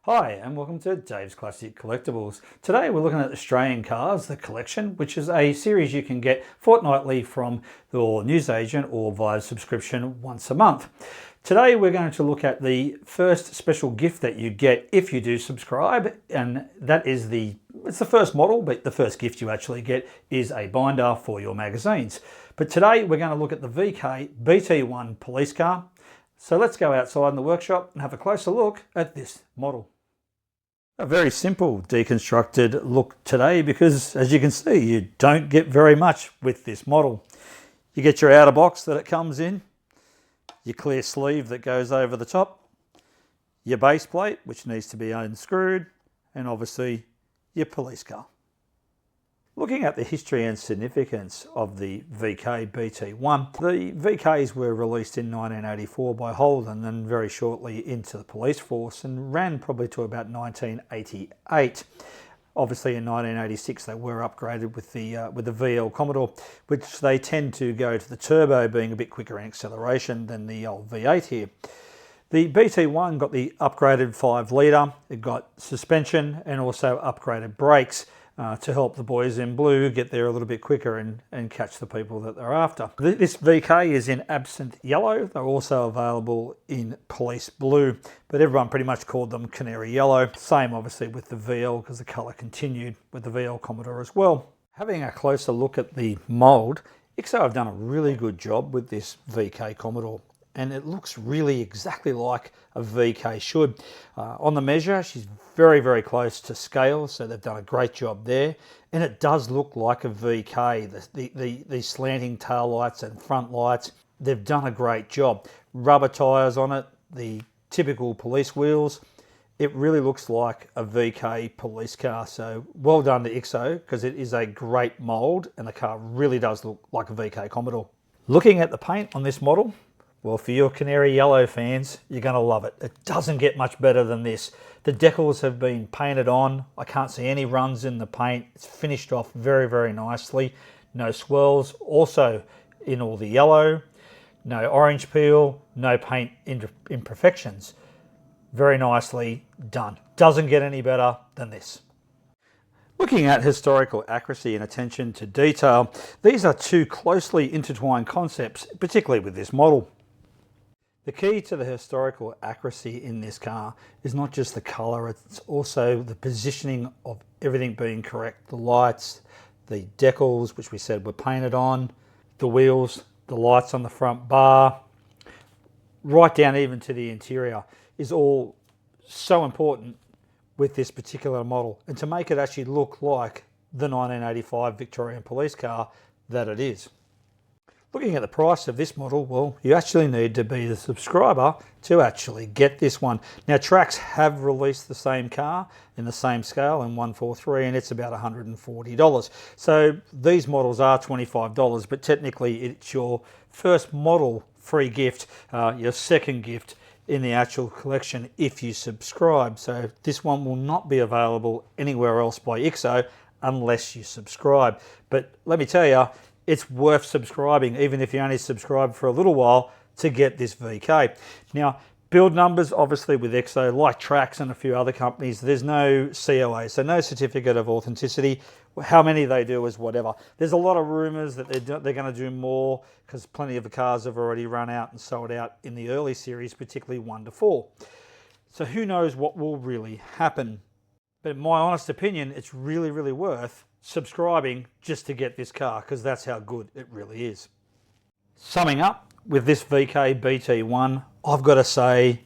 Hi and welcome to Dave's Classic Collectibles. Today we're looking at Australian Cars, the collection, which is a series you can get fortnightly from your newsagent or via subscription once a month. Today we're going to look at the first special gift that you get if you do subscribe, and that is it's the first model, but the first gift you actually get is a binder for your magazines. But today we're going to look at the VK BT1 Police Car. So let's go outside in the workshop and have a closer look at this model. A very simple deconstructed look today because, as you can see, you don't get very much with this model. You get your outer box that it comes in, your clear sleeve that goes over the top, your base plate which needs to be unscrewed, and obviously your police car. Looking at the history and significance of the VK BT1, the VKs were released in 1984 by Holden and very shortly into the police force and ran probably to about 1988. Obviously in 1986 they were upgraded with the VL Commodore, which they tend to go to the turbo, being a bit quicker in acceleration than the old V8 here. The BT1 got the upgraded 5 litre, it got suspension and also upgraded brakes to help the boys in blue get there a little bit quicker and catch the people that they're after. This VK is in absinthe yellow. They're also available in police blue, but everyone pretty much called them canary yellow. Same obviously with the VL because the colour continued with the VL Commodore as well. Having a closer look at the mould, IXO have done a really good job with this VK Commodore, and it looks really exactly like a VK should. On the measure, she's very, very close to scale, so they've done a great job there. And it does look like a VK, the slanting tail lights and front lights, they've done a great job. Rubber tyres on it, the typical police wheels, it really looks like a VK police car. So well done to IXO, because it is a great mould and the car really does look like a VK Commodore. Looking at the paint on this model, well, for your canary yellow fans, you're going to love it. It doesn't get much better than this. The decals have been painted on. I can't see any runs in the paint. It's finished off very, very nicely. No swirls. Also in all the yellow. No orange peel. No paint imperfections. Very nicely done. Doesn't get any better than this. Looking at historical accuracy and attention to detail, these are two closely intertwined concepts, particularly with this model. The key to the historical accuracy in this car is not just the colour, it's also the positioning of everything being correct. The lights, the decals, which we said were painted on, the wheels, the lights on the front bar, right down even to the interior is all so important with this particular model, and to make it actually look like the 1985 Victorian police car that it is. Looking at the price of this model, well, you actually need to be the subscriber to actually get this one. Now, Trax have released the same car in the same scale in 143, and it's about $140. So these models are $25, but technically it's your first model free gift, your second gift in the actual collection if you subscribe. So this one will not be available anywhere else by IXO unless you subscribe. But let me tell you, it's worth subscribing, even if you only subscribe for a little while, to get this VK. Now, build numbers, obviously with IXO, like Trax and a few other companies, there's no COA, so no certificate of authenticity. How many they do is whatever. There's a lot of rumours that they're going to do more because plenty of the cars have already run out and sold out in the early series, particularly 1 to 4. So who knows what will really happen. But in my honest opinion, it's really, really worth subscribing just to get this car, because that's how good it really is. Summing up with this VK BT1, I've got to say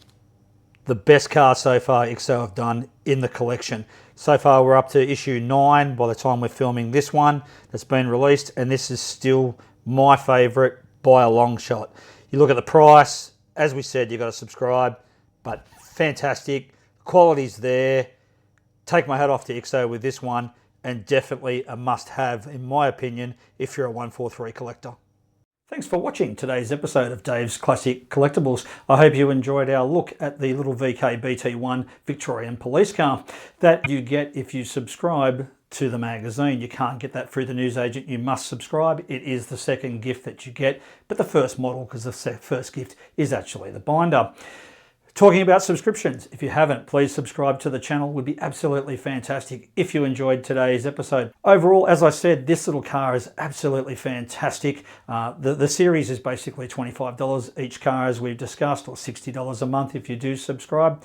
the best car so far IXO have done in the collection. So far we're up to issue 9 by the time we're filming this one that's been released, and this is still my favourite by a long shot. You look at the price, as we said, you've got to subscribe, but fantastic, quality's there. Take my hat off to IXO with this one, and definitely a must-have, in my opinion, if you're a 143 collector. Thanks for watching today's episode of Dave's Classic Collectibles. I hope you enjoyed our look at the little VK BT1 Victorian police car that you get if you subscribe to the magazine. You can't get that through the newsagent. You must subscribe. It is the second gift that you get, but the first model, because the first gift is actually the binder. Talking about subscriptions, if you haven't, please subscribe to the channel. It would be absolutely fantastic if you enjoyed today's episode. Overall, as I said, this little car is absolutely fantastic. The series is basically $25 each car, as we've discussed, or $60 a month if you do subscribe.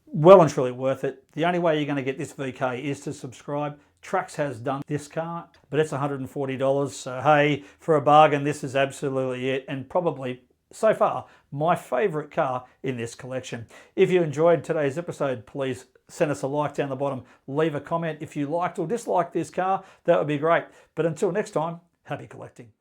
Well and truly worth it. The only way you're going to get this VK is to subscribe. Trax has done this car, but it's $140. So hey, for a bargain, this is absolutely it, and probably so far my favorite car in this collection. If you enjoyed today's episode, please send us a like down the bottom. Leave a comment if you liked or disliked this car. That would be great. But until next time, happy collecting.